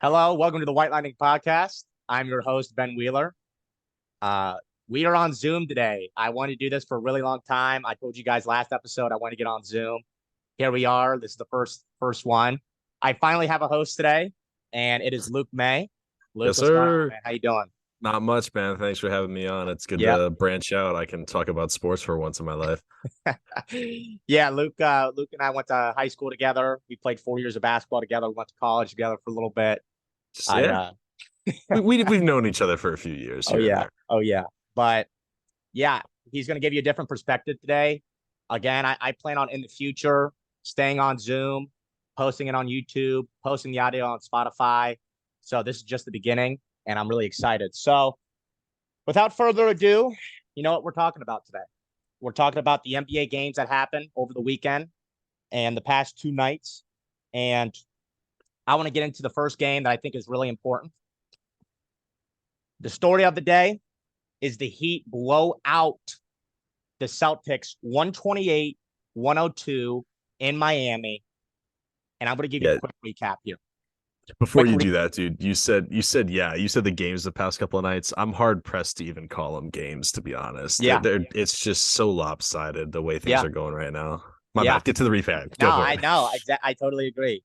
Hello, welcome to the White Lightning Podcast. I'm your host, Ben Wheeler. We are on Zoom today. I wanted to do this for a really long time. I told you guys last episode I want to get on Zoom. Here we are. This is the first one. I finally have a host today, and it is Luke May. Luke, Yes, what's going on, sir. man? How you doing? Not much, man. Thanks for having me on. It's good Yeah. to branch out. I can talk about sports for once in my life. Yeah, Luke and I went to high school together. We played 4 years of basketball together. We went to college together for a little bit. Just, I yeah, we've known each other for a few years Oh here and yeah. there. Oh yeah. But yeah, he's going to give you a different perspective today. Again, I plan on in the future staying on Zoom, posting it on YouTube, posting the audio on Spotify. So this is just the beginning, and I'm really excited. So without further ado, you know what we're talking about today? We're talking about the NBA games that happened over the weekend and the past 2 nights. And I want to get into the first game that I think is really important. The story of the day is the Heat blow out the Celtics 128-102 in Miami. And I'm going to give you a quick recap here. Before you do that, dude, you said the games the past couple of nights. I'm hard pressed to even call them games, to be honest. Yeah. It's just so lopsided the way things are going right now. My bad. Get to the recap. No, I know. I totally agree.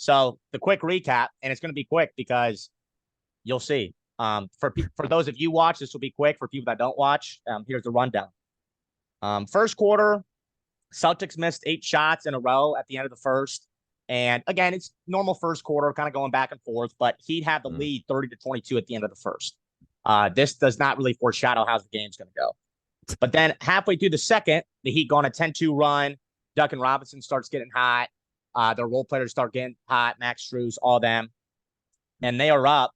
So the quick recap, and it's going to be quick because you'll see. For those of you watch, this will be quick. For people that don't watch, here's the rundown. First quarter, Celtics missed 8 shots in a row at the end of the first. And again, it's normal first quarter, kind of going back and forth, but Heat had the lead 30-22 at the end of the first. This does not really foreshadow how the game's going to go. But then halfway through the second, the Heat go on a 10-2 run. Duncan Robinson starts getting hot. Their role players start getting hot. Max Strus, all them. And they are up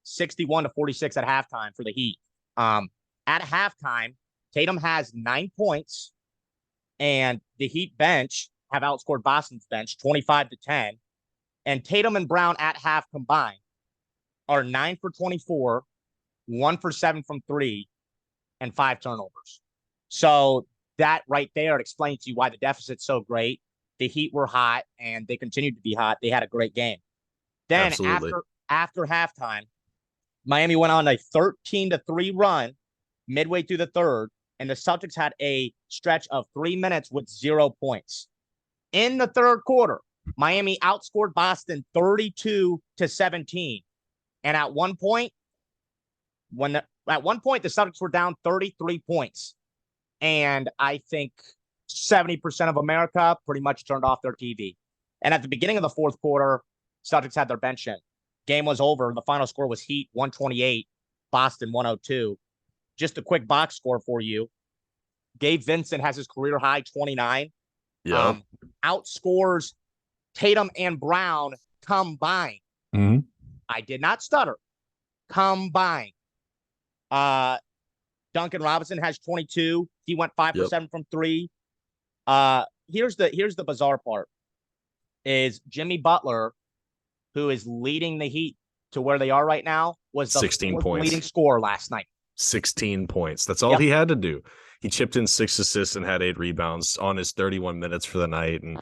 61-46 at halftime for the Heat. At halftime, Tatum has 9 points, and the Heat bench have outscored Boston's bench 25-10. And Tatum and Brown at half combined are 9 for 24, 1 for 7 from 3, and 5 turnovers. So that right there explains to you why the deficit's so great. The Heat were hot, and they continued to be hot. They had a great game. Then after halftime, Miami went on a 13-3 run midway through the third, and the Celtics had a stretch of 3 minutes with 0 points. In the third quarter, Miami outscored Boston 32-17. And at one point, the Celtics were down 33 points. And I think 70% of America pretty much turned off their TV. And at the beginning of the fourth quarter, Celtics had their bench in. Game was over. The final score was Heat 128, Boston 102. Just a quick box score for you. Gabe Vincent has his career high 29. Outscores Tatum and Brown combined. Mm-hmm. I did not stutter. Combined. Duncan Robinson has 22. He went 5 for 7 from 3. Here's the bizarre part. Is Jimmy Butler, who is leading the Heat to where they are right now, was the 16 points leading scorer last night. 16 points. That's all he had to do. He chipped in 6 assists and had 8 rebounds on his 31 minutes for the night. And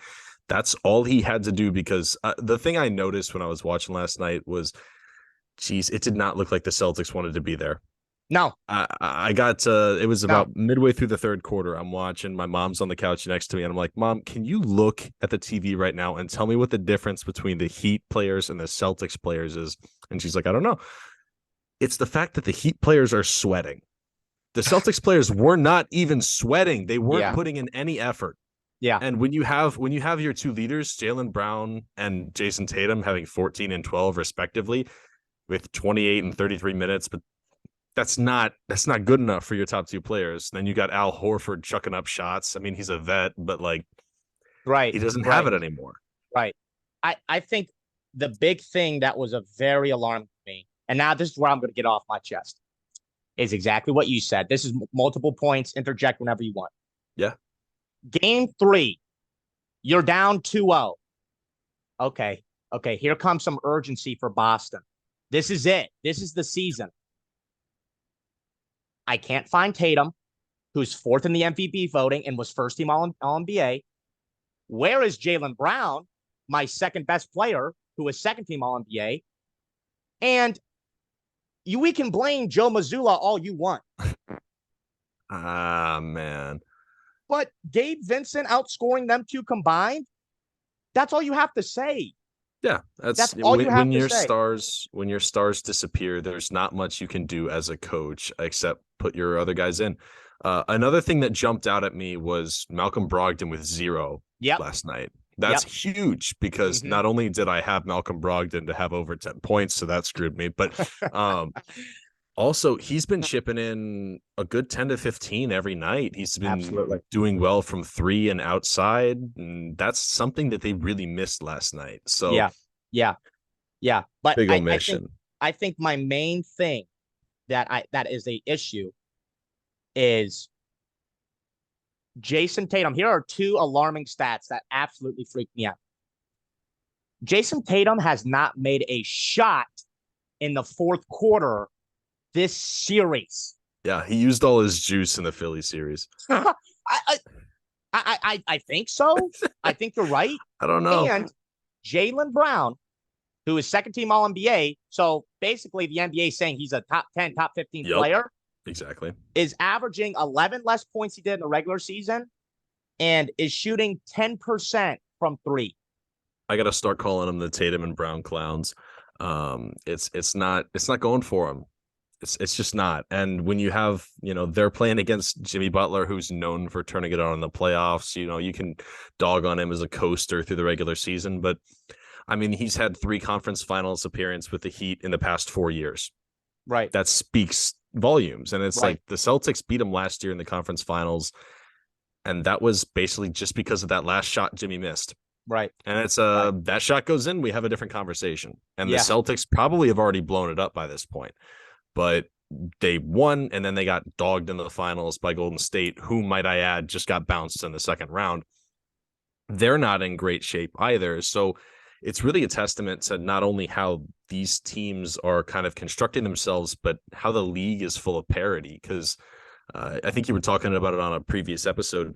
that's all he had to do because the thing I noticed when I was watching last night was, it did not look like the Celtics wanted to be there. No. I got it was about midway through the third quarter. I'm watching. My mom's on the couch next to me, and I'm like, Mom, can you look at the TV right now and tell me what the difference between the Heat players and the Celtics players is? And she's like, I don't know. It's the fact that the Heat players are sweating. The Celtics players were not even sweating. They weren't putting in any effort. Yeah. And when you have your 2 leaders, Jaylen Brown and Jason Tatum, having 14 and 12 respectively, with 28 and 33 minutes, but that's not good enough for your top 2 players. Then you got Al Horford chucking up shots. I mean, he's a vet, but he doesn't have it anymore. Right. I think the big thing that was a very alarming to me, and now this is where I'm going to get off my chest, is exactly what you said. This is multiple points. Interject whenever you want. Yeah. Game 3, you're down 2-0. Okay. Here comes some urgency for Boston. This is it. This is the season. I can't find Tatum, who's 4th in the MVP voting and was first-team All-NBA. Where is Jaylen Brown, my second best player, who is second team All NBA. And we can blame Joe Mazzulla all you want. Ah, man. But Gabe Vincent outscoring them two combined, that's all you have to say. Yeah, That's all you have when to your say. stars disappear, there's not much you can do as a coach except put your other guys in. Another thing that jumped out at me was Malcolm Brogdon with 0 last night. That's huge because not only did I have Malcolm Brogdon to have over 10 points, so that screwed me, but also he's been chipping in a good 10 to 15 every night. He's been doing well from 3 and outside, and that's something that they really missed last night. So yeah. But big omission. I think my main thing that is a issue is Jason Tatum. Here are two alarming stats that absolutely freak me out. Jason Tatum has not made a shot in the fourth quarter this series. Yeah, he used all his juice in the Philly series. I think so. I think you're right. I don't know. And Jaylen Brown, who is second team All NBA, so basically the NBA is saying he's a top 10, top 15 player. Exactly. Is averaging 11 less points he did in the regular season and is shooting 10% from 3. I got to start calling them the Tatum and Brown clowns. It's not going for them. It's just not. And when you have, they're playing against Jimmy Butler, who's known for turning it on in the playoffs, you can dog on him as a coaster through the regular season. But I mean, he's had 3 conference finals appearances with the Heat in the past 4 years. Right. That speaks volumes. And it's like the Celtics beat him last year in the conference finals. And that was basically just because of that last shot Jimmy missed. Right. And it's that shot goes in, we have a different conversation. And the Celtics probably have already blown it up by this point. But they won, and then they got dogged in the finals by Golden State, who, might I add, just got bounced in the second round. They're not in great shape either. So it's really a testament to not only how these teams are kind of constructing themselves, but how the league is full of parity. Because I think you were talking about it on a previous episode.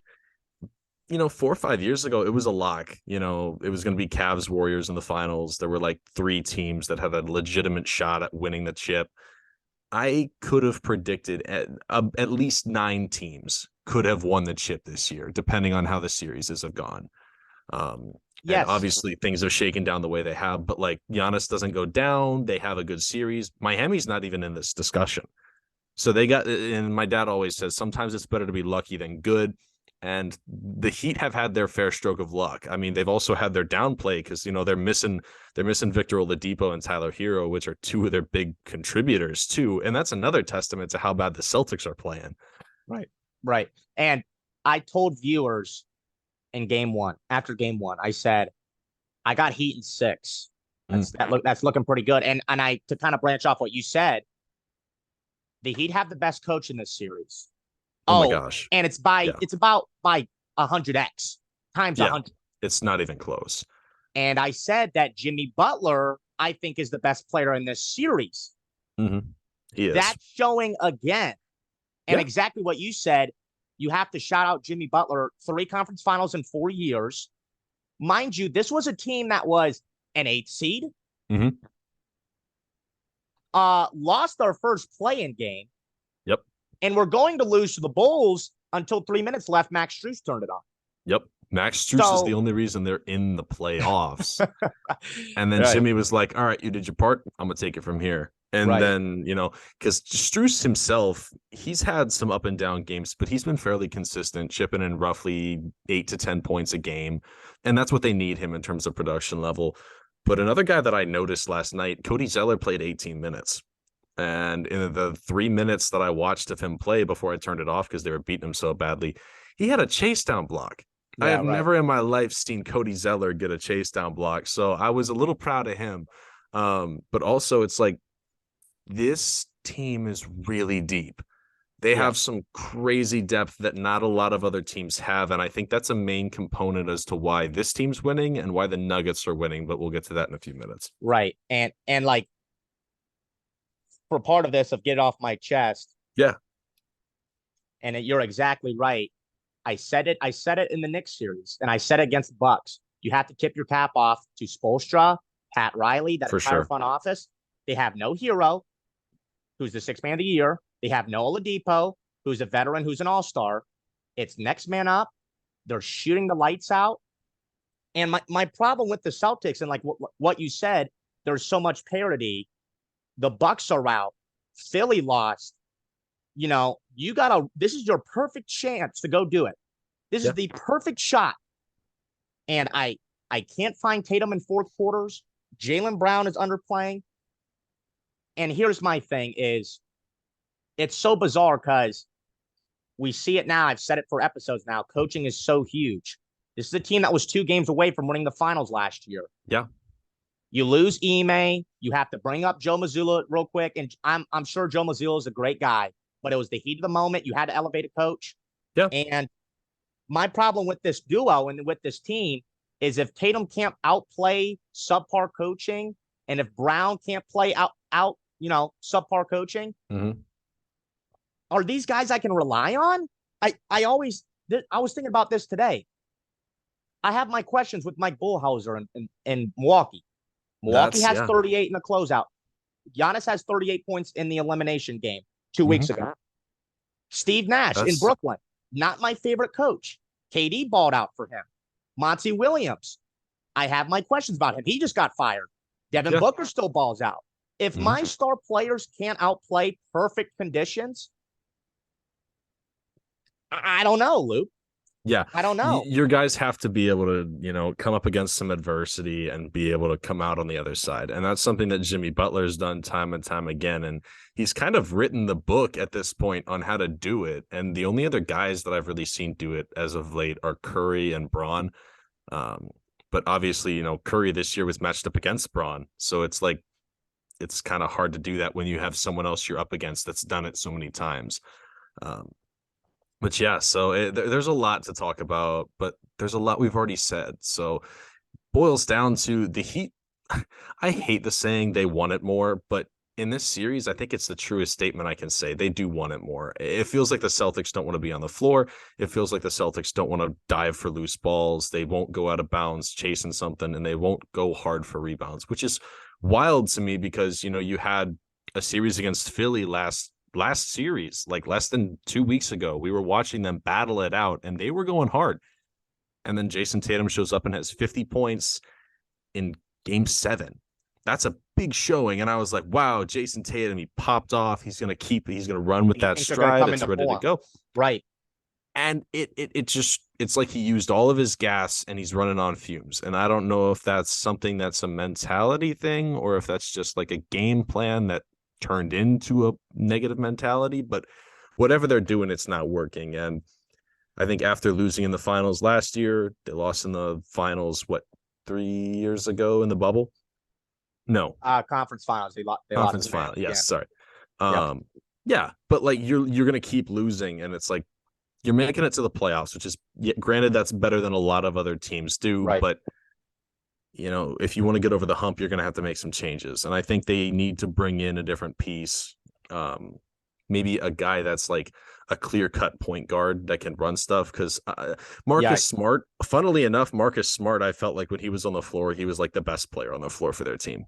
4 or 5 years ago, it was a lock. It was going to be Cavs Warriors in the finals. There were like 3 teams that had a legitimate shot at winning the chip. I could have predicted at least 9 teams could have won the chip this year, depending on how the series have gone. And obviously things are shaken down the way they have, but like Giannis doesn't go down. They have a good series. Miami's not even in this discussion. So and my dad always says, sometimes it's better to be lucky than good. And the Heat have had their fair stroke of luck. I mean, they've also had their downplay because, they're missing Victor Oladipo and Tyler Hero, which are 2 of their big contributors too. And that's another testament to how bad the Celtics are playing. Right. And I told viewers after game one, I said, I got Heat in 6. That's looking pretty good. And I, to kind of branch off what you said, the Heat have the best coach in this series. Oh my gosh. And it's about by 100x times 100. It's not even close. And I said that Jimmy Butler, I think, is the best player in this series. Mm-hmm. He is. That's showing again. And exactly what you said, you have to shout out Jimmy Butler, 3 conference finals in 4 years. Mind you, this was a team that was an 8th seed. Mm-hmm. Lost their first play-in game. Yep. And we're going to lose to the Bulls until 3 minutes left. Max Strus turned it on. Yep. Max Strus is the only reason they're in the playoffs. And then Jimmy was like, all right, you did your part. I'm going to take it from here. And then, because Strus himself, he's had some up and down games, but he's been fairly consistent, chipping in roughly 8 to 10 points a game. And that's what they need him in terms of production level. But another guy that I noticed last night, Cody Zeller played 18 minutes. And in the 3 minutes that I watched of him play before I turned it off because they were beating him so badly, he had a chase down block. I have never in my life seen Cody Zeller get a chase down block. So I was a little proud of him. But also it's like, this team is really deep. They have some crazy depth that not a lot of other teams have. And I think that's a main component as to why this team's winning and why the Nuggets are winning. But we'll get to that in a few minutes. Right. And like, for part of this, of get it off my chest. Yeah. And you're exactly right. I said it in the Knicks series, and I said it against the Bucks. You have to tip your cap off to Spoelstra Pat Riley, that For entire sure. front office. They have no hero, who's the sixth man of the year. They have no Oladipo, who's a veteran, who's an all-star. It's next man up. They're shooting the lights out. And my problem with the Celtics, and like what you said, there's so much parity. The Bucks are out. Philly lost. This is your perfect chance to go do it. This is the perfect shot. And I can't find Tatum in fourth quarters. Jaylen Brown is underplaying. And here's my thing is, it's so bizarre because we see it now. I've said it for episodes now. Coaching is so huge. This is a team that was 2 games away from winning the finals last year. Yeah. You lose Ime. You have to bring up Joe Mazzulla real quick. And I'm sure Joe Mazzulla is a great guy, but it was the heat of the moment. You had to elevate a coach. Yeah. And my problem with this duo and with this team is if Tatum can't outplay subpar coaching, and if Brown can't play out subpar coaching, are these guys I can rely on? I was thinking about this today. I have my questions with Mike Bullhauser in Milwaukee. Milwaukee has 38 in the closeout. Giannis has 38 points in the elimination game 2 weeks ago. Steve Nash in Brooklyn, not my favorite coach. KD balled out for him. Monty Williams, I have my questions about him. He just got fired. Devin Booker still balls out. If my star players can't outplay perfect conditions, I don't know, Luke. Yeah. I don't know. Your guys have to be able to, come up against some adversity and be able to come out on the other side. And that's something that Jimmy Butler's done time and time again. And he's kind of written the book at this point on how to do it. And the only other guys that I've really seen do it as of late are Curry and Braun. But obviously, Curry this year was matched up against Braun. So it's like, it's kind of hard to do that when you have someone else you're up against that's done it so many times. But yeah, so there's a lot to talk about, but there's a lot we've already said. So boils down to the Heat. I hate the saying they want it more, but in this series, I think it's the truest statement I can say. They do want it more. It feels like the Celtics don't want to be on the floor. It feels like the Celtics don't want to dive for loose balls. They won't go out of bounds chasing something, and they won't go hard for rebounds, which is wild to me because, you had a series against Philly last series, like less than 2 weeks ago. We were watching them battle it out, and they were going hard. And then Jason Tatum shows up and has 50 points in Game 7. That's a big showing. And I was like, wow, Jason Tatum, he popped off. He's going to run with that stride. It's ready to go. Right. And it's like he used all of his gas and he's running on fumes. And I don't know if that's something that's a mentality thing or if that's just like a game plan that turned into a negative mentality, but whatever they're doing, it's not working. And I think after losing in the finals last year, they lost in the finals, 3 years ago in the bubble? No. Conference finals. They conference lost final. Yes, sorry. Yep. Yeah, but like you're going to keep losing, and it's like you're making it to the playoffs, which is granted that's better than a lot of other teams do, right. But if you want to get over the hump, you're going to have to make some changes. And I think they need to bring in a different piece. Maybe a guy that's like a clear-cut point guard that can run stuff. Because Marcus Smart, funnily enough, I felt like when he was on the floor, he was like the best player on the floor for their team,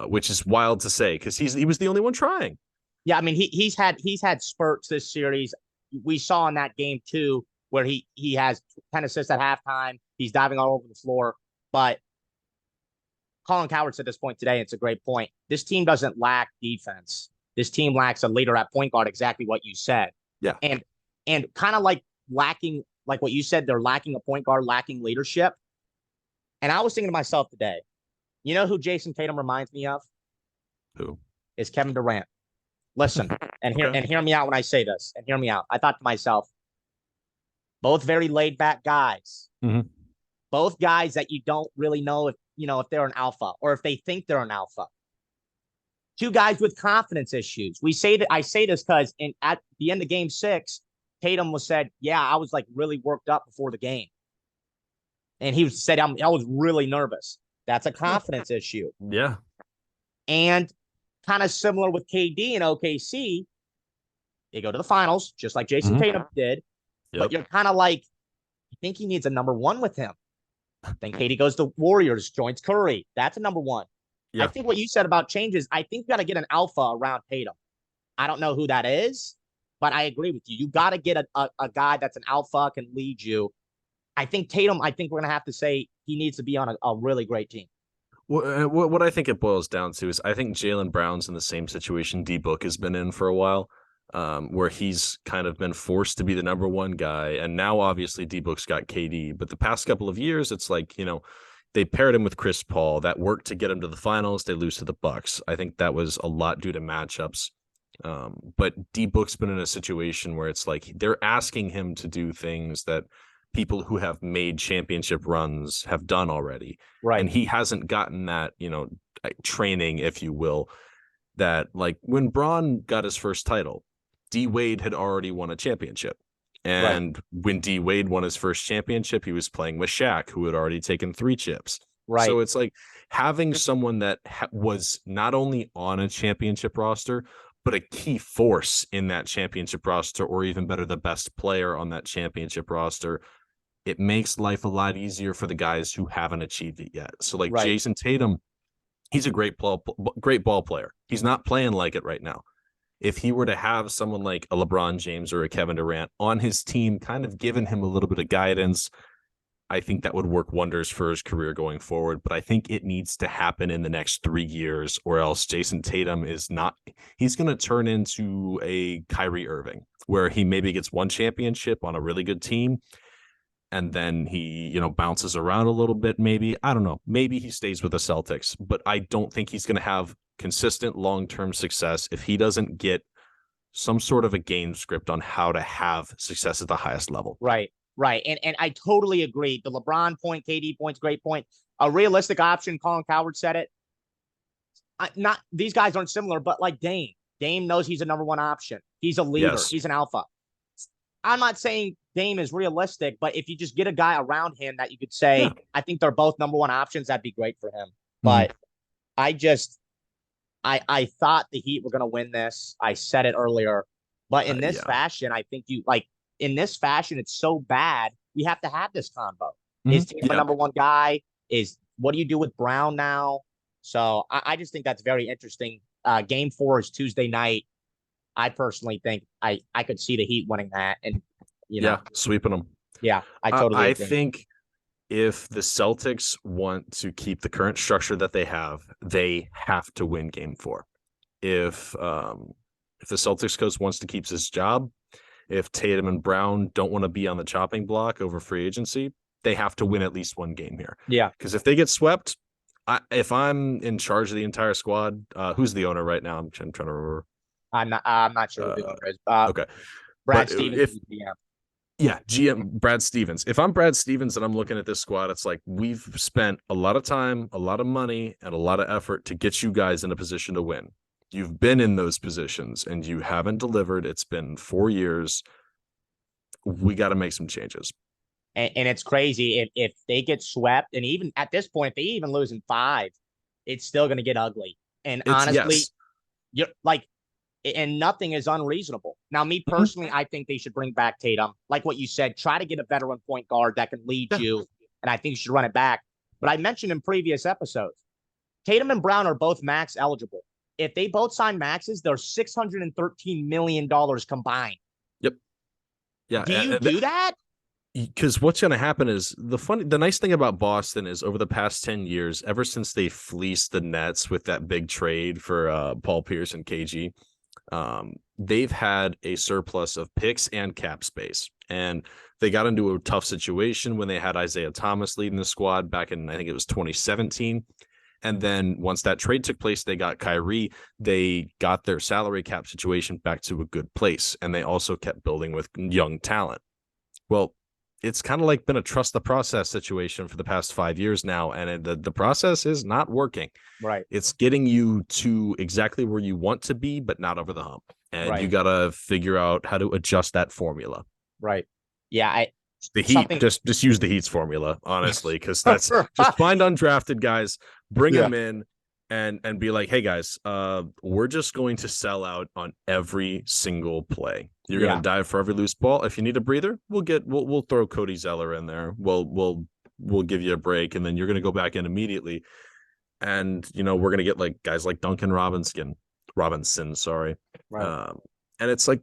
which is wild to say because he was the only one trying. Yeah, I mean, he's had spurts this series. We saw in that game, too, where he has 10 assists at halftime. He's diving all over the floor. But Colin Cowherd said this point today, and it's a great point. This team doesn't lack defense. This team lacks a leader at point guard, exactly what you said. Yeah. And kind of like lacking, like what you said, they're lacking a point guard, lacking leadership. And I was thinking to myself today, you know who Jason Tatum reminds me of? Who? Is Kevin Durant. Listen, and hear me out when I say this, and hear me out. I thought to myself, both very laid back guys. Mm-hmm. Both guys that you don't really know if they're an alpha or if they think they're an alpha. Two guys with confidence issues. I say this because at the end of Game 6, Tatum said, "Yeah, I was like really worked up before the game," and he said, "I was really nervous." That's a confidence issue. Yeah, and kind of similar with KD and OKC, they go to the finals just like Jason Tatum did, but you're kind of like, I think he needs a number one with him. Then KD goes to Warriors, joins Curry. That's a number one. I Yeah. think what you said about changes, I think you got to get an alpha around Tatum. I don't know who that is, but I agree with you. You got to get a guy that's an alpha, can lead you. I think Tatum, I think we're going to have to say he needs to be on a really great team. What I think it boils down to is I think Jaylen Brown's in the same situation D Book has been in for a while, where he's kind of been forced to be the number one guy. And now obviously D Book's got KD, but the past couple of years, it's like, they paired him with Chris Paul. That worked to get him to the finals. They lose to the Bucks. I think that was a lot due to matchups. But D Book's been in a situation where it's like they're asking him to do things that people who have made championship runs have done already. Right. And he hasn't gotten that, training, if you will, that like when Bron got his first title, D Wade had already won a championship. And when D Wade won his first championship, he was playing with Shaq, who had already taken 3 chips. Right. So it's like having someone that was not only on a championship roster, but a key force in that championship roster, or even better, the best player on that championship roster. It makes life a lot easier for the guys who haven't achieved it yet. So like Jason Tatum, he's a great ball player. He's not playing like it right now. If he were to have someone like a LeBron James or a Kevin Durant on his team, kind of giving him a little bit of guidance, I think that would work wonders for his career going forward. But I think it needs to happen in the next 3 years, or else Jason Tatum he's going to turn into a Kyrie Irving, where he maybe gets 1 championship on a really good team. And then he, bounces around a little bit, maybe. I don't know. Maybe he stays with the Celtics, but I don't think he's going to have consistent long-term success if he doesn't get some sort of a game script on how to have success at the highest level. Right. And I totally agree. The LeBron point, KD point's great point. A realistic option, Colin Cowherd said it. Not these guys aren't similar, but like Dame. Dame knows he's a number one option. He's a leader. Yes. He's an alpha. I'm not saying Dame is realistic, but if you just get a guy around him that you could say, I think they're both number one options, that'd be great for him. But I thought the Heat were going to win this. I said it earlier, but in this fashion, I think in this fashion, it's so bad. We have to have this combo. Is Tatum the number one guy? What do you do with Brown now? So I just think that's very interesting. Game 4 is Tuesday night. I personally think I could see the Heat winning that, and sweeping them. Yeah, I totally agree. Think if the Celtics want to keep the current structure that they have to win Game 4. If the Celtics coach wants to keep his job, if Tatum and Brown don't want to be on the chopping block over free agency, they have to win at least 1 game here. Yeah, because if they get swept, if I'm in charge of the entire squad, who's the owner right now? I'm trying to remember. I'm not sure who the owner is. Okay. Brad Stevens. GM Brad Stevens. If I'm Brad Stevens and I'm looking at this squad, it's like we've spent a lot of time, a lot of money, and a lot of effort to get you guys in a position to win. You've been in those positions and you haven't delivered. It's been 4 years. We got to make some changes. And it's crazy if they get swept, and even at this point, if they even lose in 5, it's still going to get ugly. And honestly, you're like, and nothing is unreasonable. Now, me personally, I think they should bring back Tatum. Like what you said, try to get a veteran point guard that can lead you, and I think you should run it back. But I mentioned in previous episodes, Tatum and Brown are both max eligible. If they both sign maxes, they're $613 million combined. Yep. Yeah. Do you do that? Because what's going to happen is the nice thing about Boston is over the past 10 years, ever since they fleeced the Nets with that big trade for Paul Pierce and KG, they've had a surplus of picks and cap space. And they got into a tough situation when they had Isaiah Thomas leading the squad back in, I think it was 2017. And then once that trade took place, they got Kyrie. They got their salary cap situation back to a good place. And they also kept building with young talent. Well, it's kind of like been a trust the process situation for the past 5 years now. And the process is not working. Right. It's getting you to exactly where you want to be, but not over the hump. And you got to figure out how to adjust that formula. Right. Yeah. The Heat, just use the Heat's formula, honestly, because that's just find undrafted guys, bring them in and be like, hey, guys, we're just going to sell out on every single play. You're going to dive for every loose ball. If you need a breather, we'll throw Cody Zeller in there. We'll we'll give you a break, and then you're going to go back in immediately. And, we're going to get like guys like Duncan Robinson, sorry. Right. And it's like,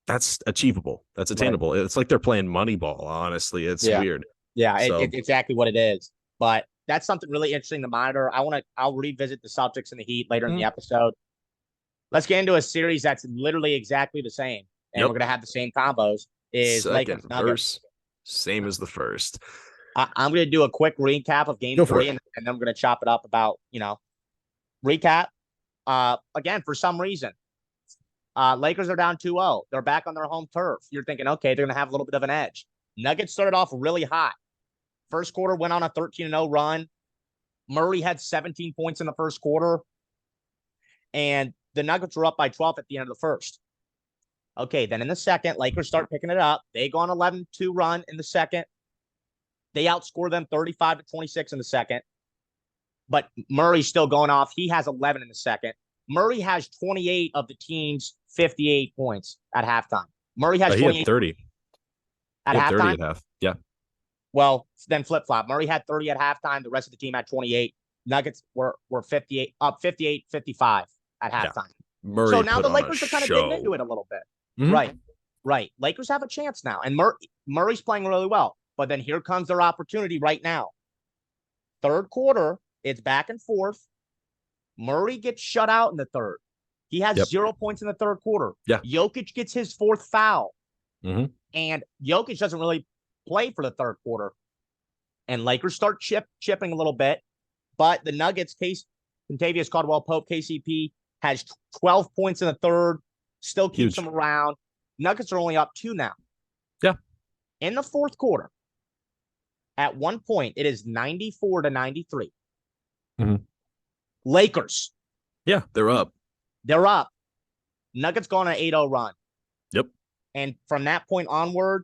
that's achievable. That's attainable. Right. It's like they're playing Moneyball. Honestly, it's weird. Yeah, it's exactly what it is. But that's something really interesting to monitor. I'll revisit the Celtics and the Heat later in the episode. Let's get into a series that's literally exactly the same, and we're going to have the same combos. Is Lakers Nuggets. Same as the first. I'm going to do a quick recap of Game 3, and then I'm going to chop it up about, recap. Again, for some reason, Lakers are down 2-0. They're back on their home turf. You're thinking, okay, they're going to have a little bit of an edge. Nuggets started off really hot. First quarter went on a 13-0 run. Murray had 17 points in the first quarter, and the Nuggets were up by 12 at the end of the first. Okay, then in the second, Lakers start picking it up. They go on 11-2 run in the second. They outscore them 35-26 in the second. But Murray's still going off. He has 11 in the second. Murray has 28 of the team's 58 points at halftime. Murray has 28. He had 30. At halftime? 30 at half. Yeah. Well, then flip-flop. Murray had 30 at halftime. The rest of the team had 28. Nuggets were 58, up 58-55 at halftime. Yeah. Murray so now the Lakers are kind of getting into it a little bit. Mm-hmm. Right. Lakers have a chance now. And Murray's playing really well. But then here comes their opportunity right now. Third quarter, it's back and forth. Murray gets shut out in the third. He has 0 points in the third quarter. Yeah. Jokic gets his fourth foul. Mm-hmm. And Jokic doesn't really play for the third quarter. And Lakers start chipping a little bit. But the Nuggets, Kentavious Caldwell-Pope, KCP, has 12 points in the third. Still keeps them around. Nuggets are only up 2 now. Yeah. In the fourth quarter, at one point, it is 94-93. Mm-hmm. Lakers. Yeah, they're up. They're up. Nuggets go on an 8-0 run. Yep. And from that point onward,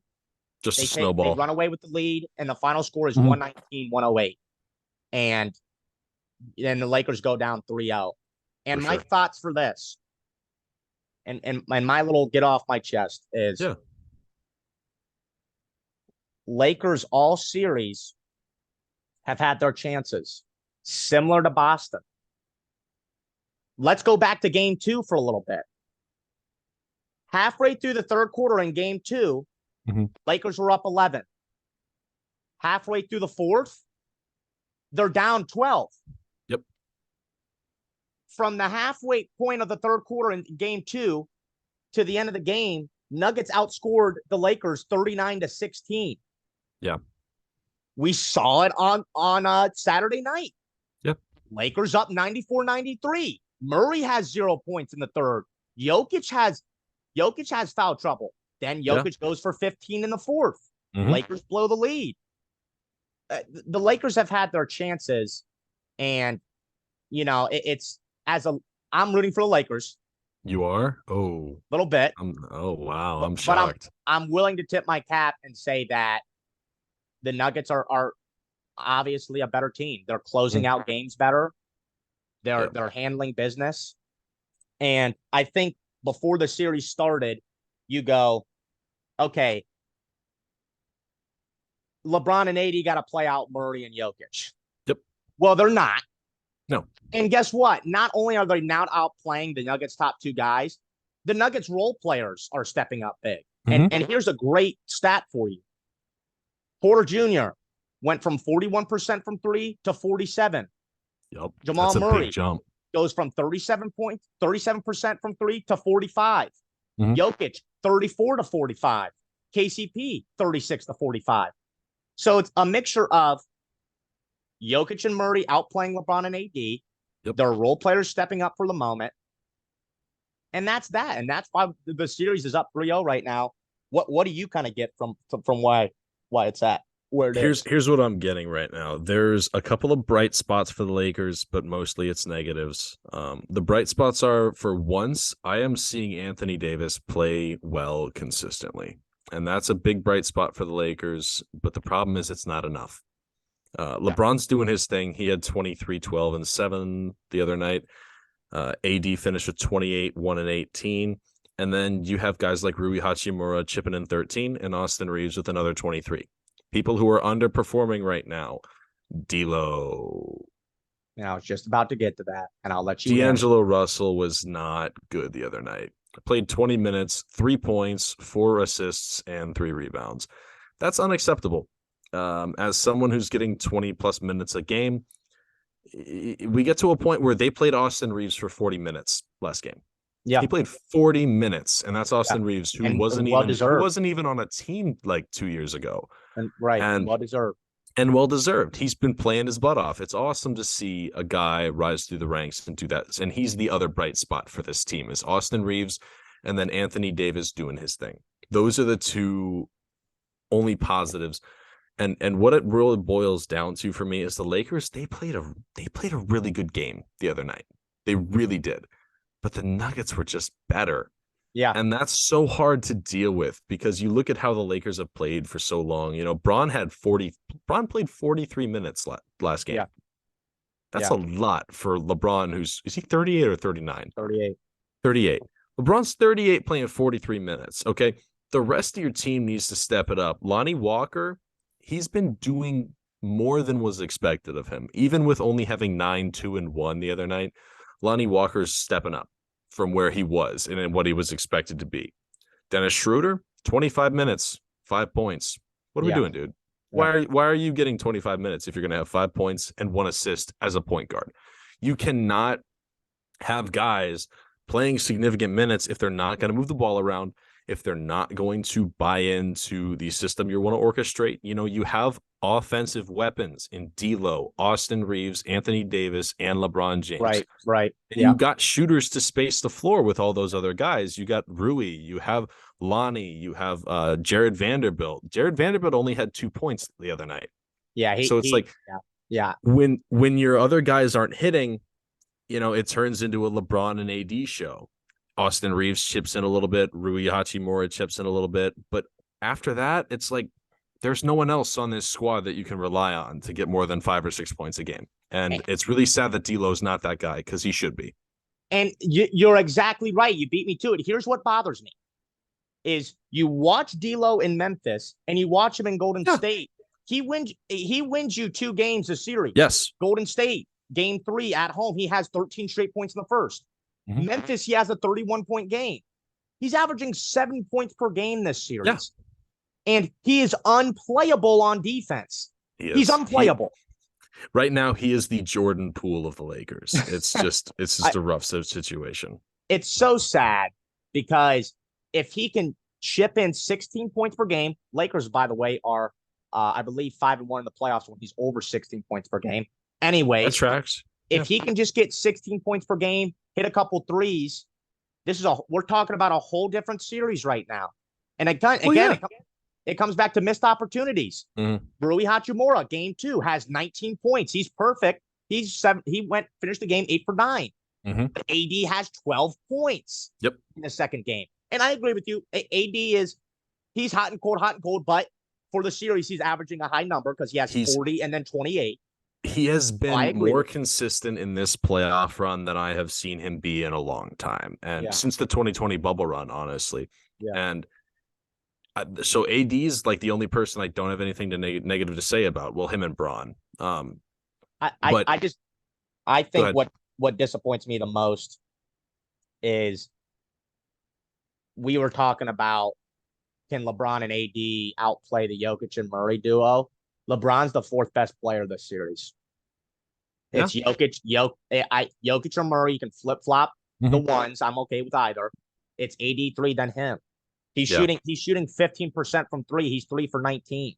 just a snowball. They run away with the lead, and the final score is 119-108. And then the Lakers go down 3-0. And my thoughts for this, and my little get off my chest is Lakers all series have had their chances, similar to Boston. Let's go back to game 2 for a little bit. Halfway through the third quarter in game 2, Lakers were up 11. Halfway through the fourth, they're down 12. Yep. From the halfway point of the third quarter in game 2 to the end of the game, Nuggets outscored the Lakers 39-16. Yeah. We saw it on Saturday night. Yep. Lakers up 94-93. Murray has 0 points in the third. Jokic has foul trouble. Then Jokic goes for 15 in the fourth. Mm-hmm. Lakers blow the lead. The Lakers have had their chances, and I'm rooting for the Lakers. You are? Oh, a little bit. Oh wow, I'm shocked. But I'm willing to tip my cap and say that the Nuggets are obviously a better team. They're closing out games better. They're handling business. And I think before the series started, you go, okay, LeBron and AD got to play out Murray and Jokic. Yep. Well, they're not. No. And guess what? Not only are they now outplaying the Nuggets' top 2 guys, the Nuggets role players are stepping up big. And here's a great stat for you. Porter Jr. went from 41% from 3 to 47. Yep. Jamal Murray jump. Goes from 37% from 3 to 45. Jokic 34 to 45. KCP 36 to 45. So it's a mixture of Jokic and Murray outplaying LeBron and AD. Yep. Their role players stepping up for the moment. And that's that. And that's why the series is up 3-0 right now. What do you kind of get from why it's at where it is? Here's what I'm getting right now. There's a couple of bright spots for the Lakers, but mostly it's negatives. The bright spots are, for once, I am seeing Anthony Davis play well consistently. And that's a big bright spot for the Lakers. But the problem is it's not enough. LeBron's doing his thing. He had 23, 12, and 7 the other night. AD finished with 28, 1, and 18. And then you have guys like Rui Hachimura chipping in 13 and Austin Reeves with another 23. people who are underperforming right now. D'Lo. I was just about to get to that, and I'll let you D'Angelo Russell was not good the other night. Played 20 minutes, 3 points, 4 assists, and 3 rebounds. That's unacceptable. As someone who's getting 20 plus minutes a game, we get to a point where they played Austin Reeves for 40 minutes last game. Yeah, he played 40 minutes, and that's Austin Reeves, who wasn't even on a team like 2 years ago. And well deserved. And well deserved. He's been playing his butt off. It's awesome to see a guy rise through the ranks and do that. And he's the other bright spot for this team is Austin Reeves and then Anthony Davis doing his thing. Those are the two only positives. And what it really boils down to for me is the Lakers, they played a really good game the other night. They really did. But the Nuggets were just better. Yeah. And that's so hard to deal with because you look at how the Lakers have played for so long. You know, Bron played 43 minutes last game. Yeah. That's a lot for LeBron, is he 38 or 39? 38. 38. LeBron's 38 playing 43 minutes. Okay. The rest of your team needs to step it up. Lonnie Walker, he's been doing more than was expected of him. Even with only having 9, 2, and 1 the other night, Lonnie Walker's stepping up from where he was and what he was expected to be. Dennis Schroeder, 25 minutes, 5 points. What are we doing, dude? Why are you getting 25 minutes if you're going to have 5 points and 1 assist as a point guard? You cannot have guys playing significant minutes if they're not going to move the ball around, if they're not going to buy into the system you want to orchestrate. You know, you have offensive weapons in D'Lo, Austin Reeves, Anthony Davis, and LeBron James. Right. And you got shooters to space the floor with all those other guys. You got Rui, you have Lonnie, you have Jared Vanderbilt. Jared Vanderbilt only had 2 points the other night. Yeah. When your other guys aren't hitting, you know, it turns into a LeBron and AD show. Austin Reeves chips in a little bit. Rui Hachimura chips in a little bit. But after that, it's like there's no one else on this squad that you can rely on to get more than 5 or 6 points a game. And it's really sad that D'Lo's not that guy because he should be. And you're exactly right. You beat me to it. Here's what bothers me is you watch D'Lo in Memphis and you watch him in Golden State. He wins you 2 games a series. Yes. Golden State, game 3 at home. He has 13 straight points in the first. Mm-hmm. Memphis, he has a 31-point game. He's averaging 7 points per game this series. Yeah. And he is unplayable on defense. He's unplayable. Right now, he is the Jordan Poole of the Lakers. It's just a rough situation. It's so sad because if he can chip in 16 points per game, Lakers, by the way, are, I believe, 5-1 in the playoffs when he's over 16 points per game. Anyway, that tracks. If he can just get 16 points per game, hit a couple threes, we're talking about a whole different series right now. And it comes back to missed opportunities. Mm-hmm. Rui Hachimura, game 2, has 19 points. He's perfect. He finished the game 8 for 9. Mm-hmm. But AD has 12 points in the second game. And I agree with you. AD he's hot and cold, but for the series, he's averaging a high number because he has 40 and then 28. He has been more consistent in this playoff run than I have seen him be in a long time. And since the 2020 bubble run, honestly. Yeah. And so AD is like the only person I don't have anything negative to say about. Well, him and Bron. I think what disappoints me the most is we were talking about can LeBron and AD outplay the Jokic and Murray duo? LeBron's the 4th best player of this series. It's Jokic or Murray. You can flip-flop the ones. I'm okay with either. It's AD 3, then him. He's shooting 15% from 3. He's 3 for 19.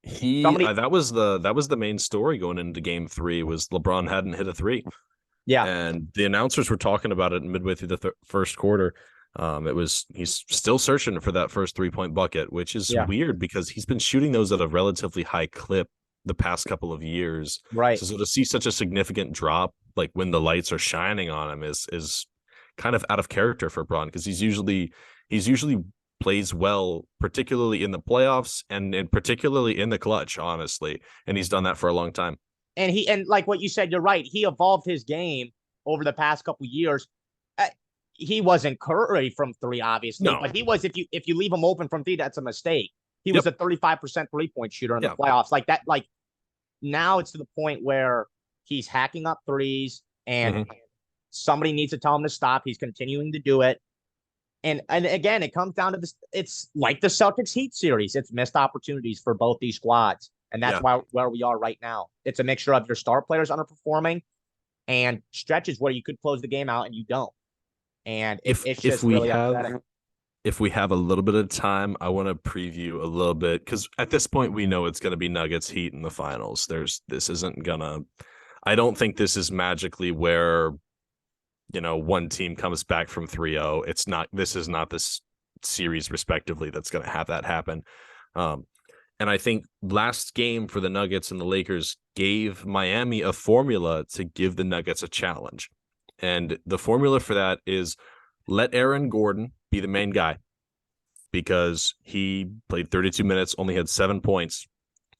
That was the main story going into game 3 was LeBron hadn't hit a 3. Yeah. And the announcers were talking about it midway through the first quarter. He's still searching for that first 3-point bucket, which is weird because he's been shooting those at a relatively high clip the past couple of years. Right. So to see such a significant drop, like when the lights are shining on him is kind of out of character for Bron because he's usually plays well, particularly in the playoffs and particularly in the clutch, honestly. And he's done that for a long time. And like what you said, you're right. He evolved his game over the past couple of years. He wasn't Curry from 3, obviously, but he was. If you leave him open from 3, that's a mistake. He was a 35% 3-point shooter in the playoffs. Like that, like now it's to the point where he's hacking up threes and somebody needs to tell him to stop. He's continuing to do it. And again, it comes down to this. It's like the Celtics Heat series. It's missed opportunities for both these squads. And that's where we are right now. It's a mixture of your star players underperforming and stretches where you could close the game out and you don't. And it's just really upsetting. If we have a little bit of time, I want to preview a little bit because at this point we know it's going to be Nuggets Heat in the finals. I don't think this is magically where, one team comes back from 3-0. This is not this series respectively that's going to have that happen. And I think last game for the Nuggets and the Lakers gave Miami a formula to give the Nuggets a challenge. And the formula for that is let Aaron Gordon be the main guy because he played 32 minutes, only had 7 points,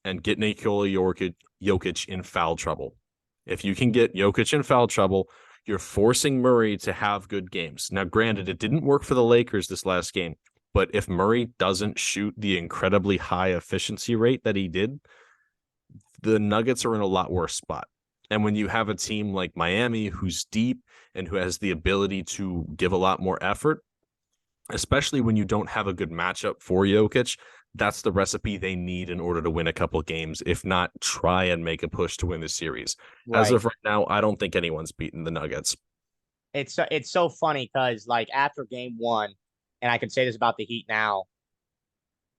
and get Nikola Jokic in foul trouble. If you can get Jokic in foul trouble, you're forcing Murray to have good games. Now, granted, it didn't work for the Lakers this last game, but if Murray doesn't shoot the incredibly high efficiency rate that he did, the Nuggets are in a lot worse spot. And when you have a team like Miami who's deep and who has the ability to give a lot more effort, especially when you don't have a good matchup for Jokic, that's the recipe they need in order to win a couple of games, if not try and make a push to win the series. Right. As of right now, I don't think anyone's beaten the Nuggets. It's so funny because like after game one, and I can say this about the Heat now,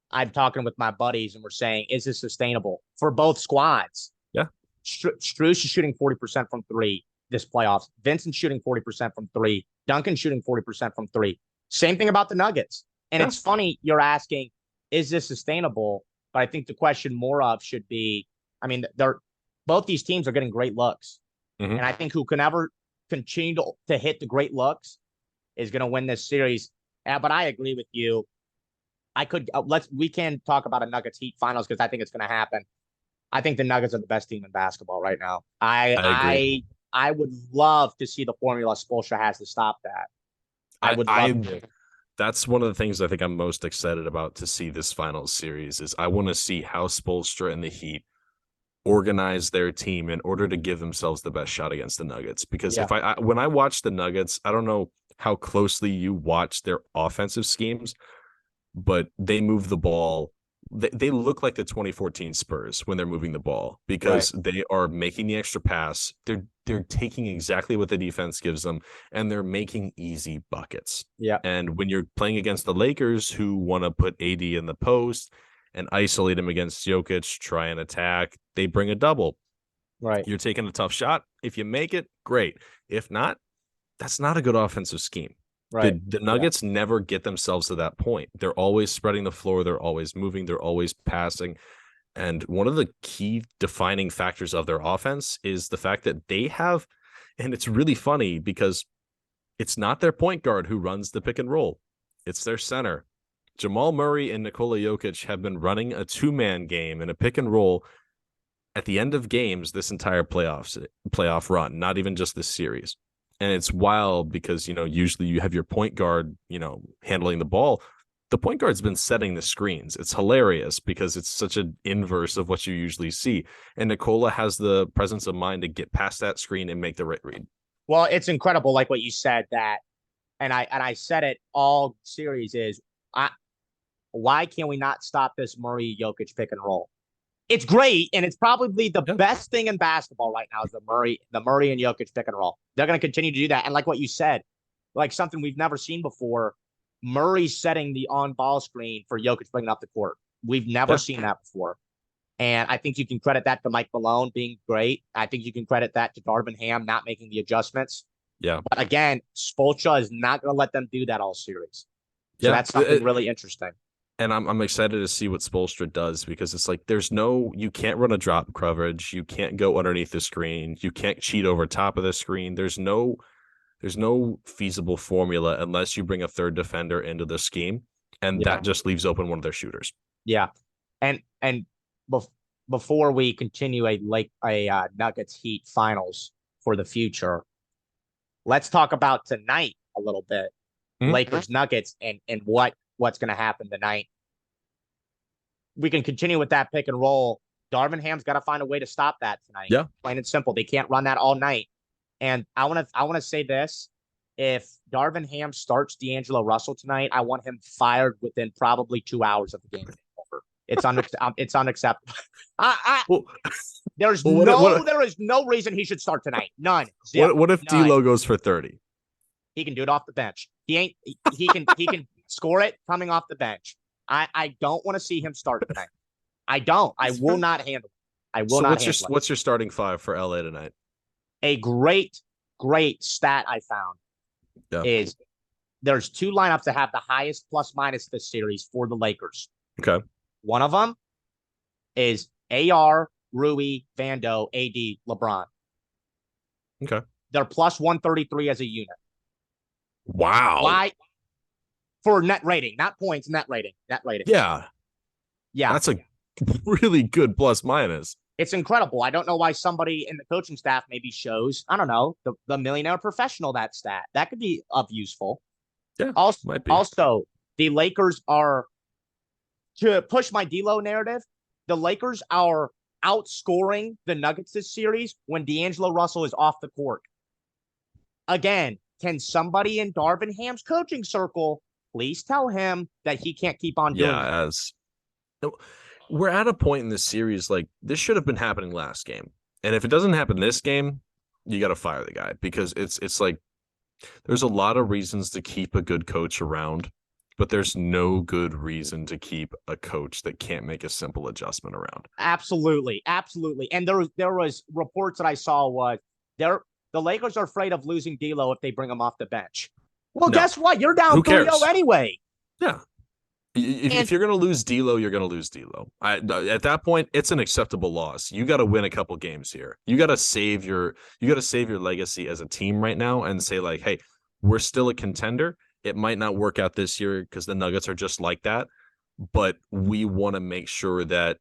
I'm talking with my buddies and we're saying, is this sustainable for both squads? Yeah. Strus is shooting 40% from three this playoffs. Vincent shooting 40% from three. Duncan shooting 40% from three. Same thing about the Nuggets. And it's funny you're asking, is this sustainable? But I think the question more of should be, I mean, both these teams are getting great looks. And I think who can ever continue to hit the great looks is going to win this series. But I agree with you. We can talk about a Nuggets Heat finals because I think it's going to happen. I think the Nuggets are the best team in basketball right now. I would love to see the formula Spoelstra has to stop that. I would love to. That's one of the things I think I'm most excited about to see this finals series is I want to see how Spoelstra and the Heat organize their team in order to give themselves the best shot against the Nuggets. Because when I watch the Nuggets, I don't know how closely you watch their offensive schemes, but they move the ball. They look like the 2014 Spurs when they're moving the ball because they are making the extra pass. They're taking exactly what the defense gives them, and they're making easy buckets. Yeah. And when you're playing against the Lakers, who want to put AD in the post and isolate him against Jokic, try and attack, they bring a double. Right. You're taking a tough shot. If you make it, great. If not, that's not a good offensive scheme. Right. The Nuggets never get themselves to that point. They're always spreading the floor. They're always moving. They're always passing. And one of the key defining factors of their offense is the fact that they have, and it's really funny because it's not their point guard who runs the pick and roll. It's their center. Jamal Murray and Nikola Jokic have been running a two-man game and a pick and roll at the end of games this entire playoff run, not even just this series. And it's wild because, usually you have your point guard, handling the ball. The point guard's been setting the screens. It's hilarious because it's such an inverse of what you usually see. And Nikola has the presence of mind to get past that screen and make the right read. Well, it's incredible, like what you said, that, and I said it all series is, why can't we not stop this Murray Jokic pick and roll? It's great, and it's probably the best thing in basketball right now is the Murray and Jokic pick and roll. They're going to continue to do that. And like what you said, like something we've never seen before, Murray setting the on-ball screen for Jokic bringing up the court. We've never seen that before. And I think you can credit that to Mike Malone being great. I think you can credit that to Darvin Ham not making the adjustments. Yeah. But again, Spoelstra is not going to let them do that all series. So that's something really interesting. And I'm excited to see what Spoelstra does because it's like you can't run a drop coverage, you can't go underneath the screen, you can't cheat over top of the screen. There's no feasible formula unless you bring a third defender into the scheme, and that just leaves open one of their shooters. Yeah, and before we continue a Nuggets Heat finals for the future, let's talk about tonight a little bit. Lakers Nuggets and what's going to happen tonight. we can continue with that pick and roll. Darvin Ham's got to find a way to stop that tonight. Yeah. Plain and simple. They can't run that all night. And I want to say this. If Darvin Ham starts D'Angelo Russell tonight, I want him fired within probably 2 hours of the game being over. It's unacceptable. There is no reason he should start tonight. None. What if D'Lo goes for 30? He can do it off the bench. He can score it coming off the bench. I don't want to see him start tonight. I don't. I will not handle it. I will not handle it. What's your starting five for LA tonight? A great stat I found is there's 2 lineups that have the highest plus minus this series for the Lakers. Okay. One of them is AR, Rui, Vando, AD, LeBron. Okay. They're plus 133 as a unit. Wow. Why? For net rating, not points, net rating. Net rating. Yeah. That's a really good plus minus. It's incredible. I don't know why somebody in the coaching staff maybe shows, I don't know, the millionaire professional that stat. That could be useful. Yeah, might be. Also, the Lakers are, to push my D'Lo narrative, the Lakers are outscoring the Nuggets this series when D'Angelo Russell is off the court. Again, can somebody in Darvin Ham's coaching circle please tell him that he can't keep on doing that? We're at a point in this series, like, this should have been happening last game. And if it doesn't happen this game, you got to fire the guy, because it's like there's a lot of reasons to keep a good coach around, but there's no good reason to keep a coach that can't make a simple adjustment around. Absolutely. And there was reports that I saw was the Lakers are afraid of losing D'Lo if they bring him off the bench. Well, guess what? You're down 3-0 anyway. Yeah. If you're going to lose D'Lo, you're going to lose D'Lo. At that point, it's an acceptable loss. You got to win a couple games here. You got to save your legacy as a team right now and say, like, hey, we're still a contender. It might not work out this year because the Nuggets are just like that, but we want to make sure that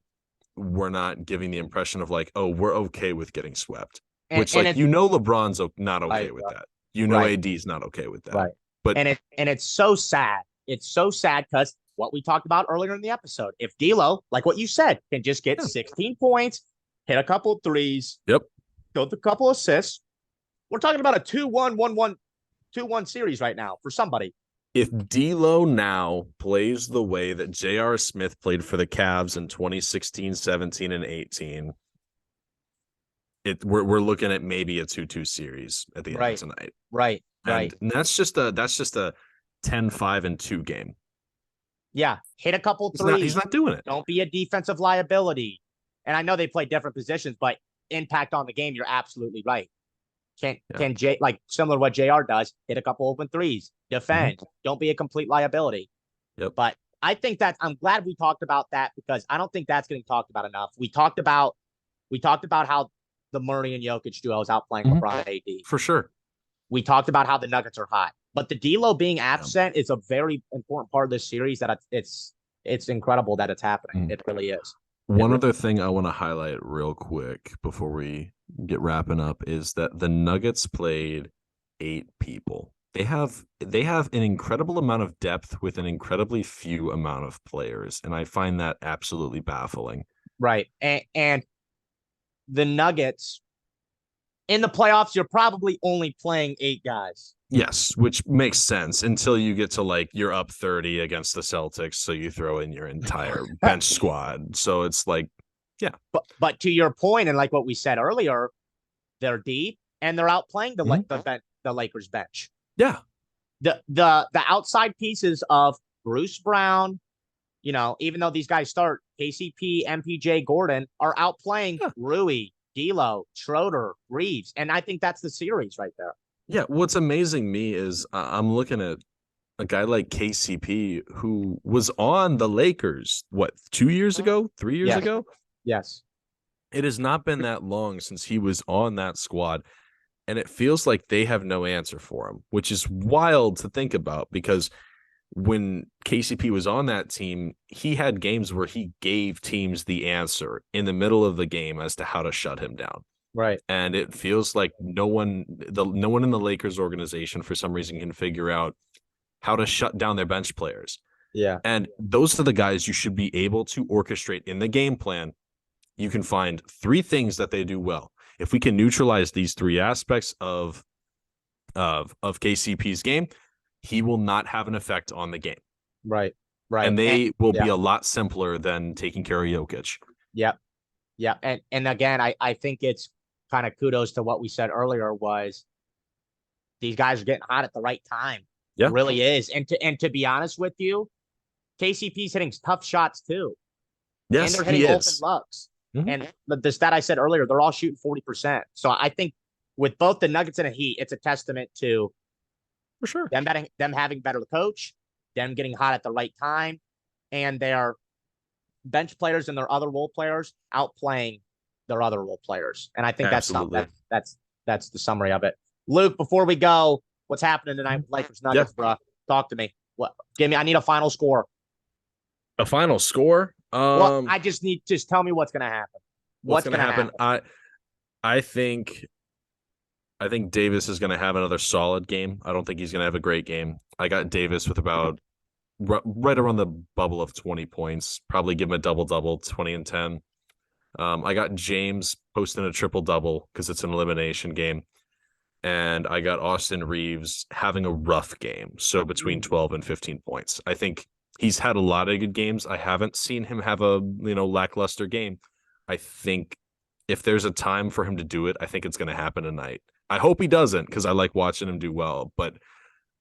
we're not giving the impression of like, oh, we're okay with getting swept. LeBron's not okay with that. AD's not okay with that. Right. But it's so sad. It's so sad because what we talked about earlier in the episode. If D'Lo, like what you said, can just get 16 points, hit a couple of threes, go with a couple assists, we're talking about a 2-1 series right now for somebody. If D'Lo now plays the way that J.R. Smith played for the Cavs in 2016, 17, and 18, we're looking at maybe a 2-2 series at the end of tonight. Right. And that's just a 10-5-2 game. Yeah, hit a couple threes. He's not doing it. Don't be a defensive liability. And I know they play different positions, but impact on the game, you're absolutely right. Can Jay, like similar to what JR does, hit a couple open threes, defend. Don't be a complete liability. Yep. But I think that I'm glad we talked about that because I don't think that's getting talked about enough. We talked about how the Murray and Jokic duo is outplaying LeBron and AD. For sure. We talked about how the Nuggets are hot. But the D'Lo being absent is a very important part of this series that it's incredible that it's happening. It really is. One other thing I want to highlight real quick before we get wrapping up is that the Nuggets played 8 people. They have an incredible amount of depth with an incredibly few amount of players, and I find that absolutely baffling. Right. And the Nuggets in the playoffs, you're probably only playing 8 guys. Yes, which makes sense until you get to like you're up 30 against the Celtics, so you throw in your entire bench squad. So it's like, yeah. But to your point, and like what we said earlier, they're deep and they're outplaying the Lakers bench. Yeah. The outside pieces of Bruce Brown, even though these guys start KCP, MPJ, Gordon are outplaying Rui, D'Lo, Schroeder, Reeves, and I think that's the series right there. Yeah, what's amazing me is I'm looking at a guy like KCP who was on the Lakers, 2 years ago, 3 years ago? Yes. It has not been that long since he was on that squad, and it feels like they have no answer for him, which is wild to think about because when KCP was on that team, he had games where he gave teams the answer in the middle of the game as to how to shut him down. Right. And it feels like no one in the Lakers organization for some reason can figure out how to shut down their bench players. Yeah. And those are the guys you should be able to orchestrate in the game plan. You can find 3 things that they do well. If we can neutralize these 3 aspects of KCP's game, he will not have an effect on the game. Right. Right. And they will be a lot simpler than taking care of Jokic. Yep. Yeah. And again, I think it's kind of kudos to what we said earlier was these guys are getting hot at the right time. Yeah. It really is. And to be honest with you, KCP's hitting tough shots too. Yes, and they're hitting open looks. Mm-hmm. And the stat I said earlier, they're all shooting 40%. So I think with both the Nuggets and the Heat, it's a testament to for sure them having better coach, them getting hot at the right time, and their bench players and their other role players outplaying their other role players. And I think that's the summary of it. Luke, before we go, what's happening tonight with Lakers Nuggets, bro? Talk to me. I need a final score. A final score? Well, just tell me what's going to happen. What's going to happen? I think Davis is going to have another solid game. I don't think he's going to have a great game. I got Davis with about right around the bubble of 20 points. Probably give him a double-double, 20 and 10. I got James posting a triple-double because it's an elimination game. And I got Austin Reeves having a rough game. So between 12 and 15 points. I think he's had a lot of good games. I haven't seen him have a, lackluster game. I think if there's a time for him to do it, I think it's going to happen tonight. I hope he doesn't because I like watching him do well. But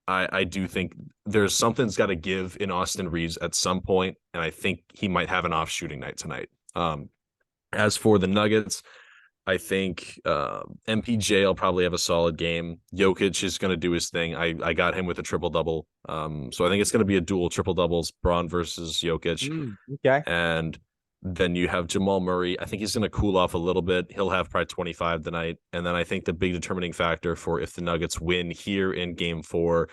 I do think there's something's got to give in Austin Reeves at some point, and I think he might have an off shooting night tonight. As for the Nuggets, I think MPJ will probably have a solid game. Jokic is going to do his thing. I got him with a triple-double. So I think it's going to be a dual triple-doubles, Braun versus Jokic. Okay. And then you have Jamal Murray. I think he's going to cool off a little bit. He'll have probably 25 tonight. And then I think the big determining factor for if the Nuggets win here in Game 4,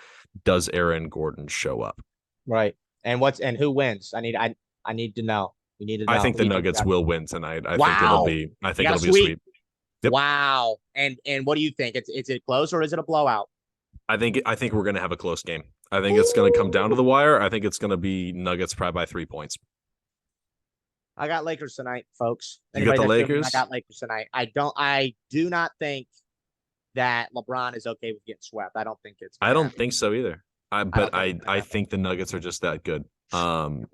does Aaron Gordon show up? Right. And who wins? I need to know. We need to know. I think the Nuggets will win tonight. I think it'll be a sweep. Yep. Wow. And what do you think? Is it close or is it a blowout? I think we're going to have a close game. I think it's going to come down to the wire. I think it's going to be Nuggets probably by 3 points. I got Lakers tonight, folks. You got the Lakers? I got Lakers tonight. I do not think that LeBron is okay with getting swept. I don't think it's. I don't think so either. I think the Nuggets are just that good. Now,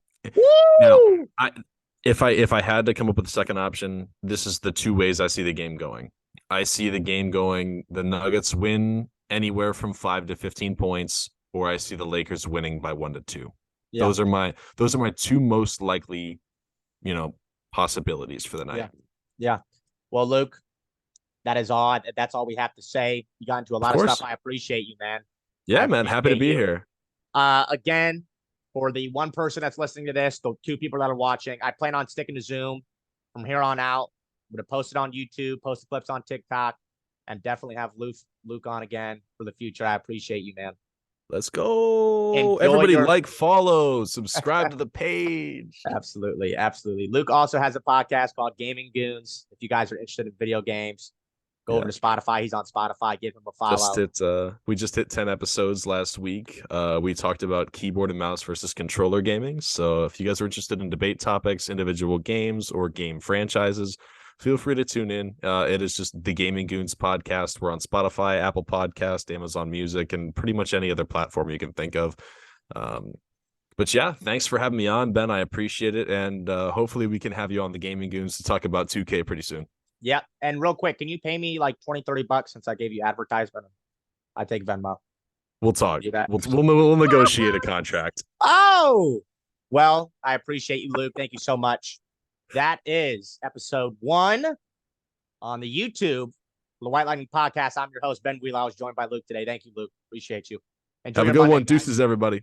if I had to come up with a second option, this is the 2 ways I see the game going. I see the game going, the Nuggets win anywhere from 5 to 15 points, or I see the Lakers winning by 1 to 2. Yeah. Those are my 2 most likely, possibilities for the night. Yeah. Well, Luke, that is odd. That's all we have to say. You got into a lot of stuff. I appreciate you, man. Yeah, man. Happy to be here. Again, for the one person that's listening to this, the 2 people that are watching, I plan on sticking to Zoom from here on out. I'm going to post it on YouTube, post the clips on TikTok, and definitely have Luke on again for the future. I appreciate you, man. Let's go. Everybody follow, subscribe to the page. Absolutely. Luke also has a podcast called Gaming Goons. If you guys are interested in video games, go over to Spotify. He's on Spotify. Give him a follow. We just hit 10 episodes last week. We talked about keyboard and mouse versus controller gaming. So if you guys are interested in debate topics, individual games, or game franchises, feel free to tune in. It is just the Gaming Goons podcast. We're on Spotify, Apple Podcast, Amazon Music, and pretty much any other platform you can think of. But yeah, thanks for having me on, Ben. I appreciate it. And hopefully we can have you on the Gaming Goons to talk about 2K pretty soon. Yeah. And real quick, can you pay me like $20-$30 since I gave you advertisement? I take Venmo. We'll talk. We'll negotiate a contract. Oh, well, I appreciate you, Luke. Thank you so much. That is episode 1 on the YouTube, the White Lightning Podcast. I'm your host, Ben Wheeler. I was joined by Luke today. Thank you, Luke. Appreciate you. Have a good one. Deuces, everybody.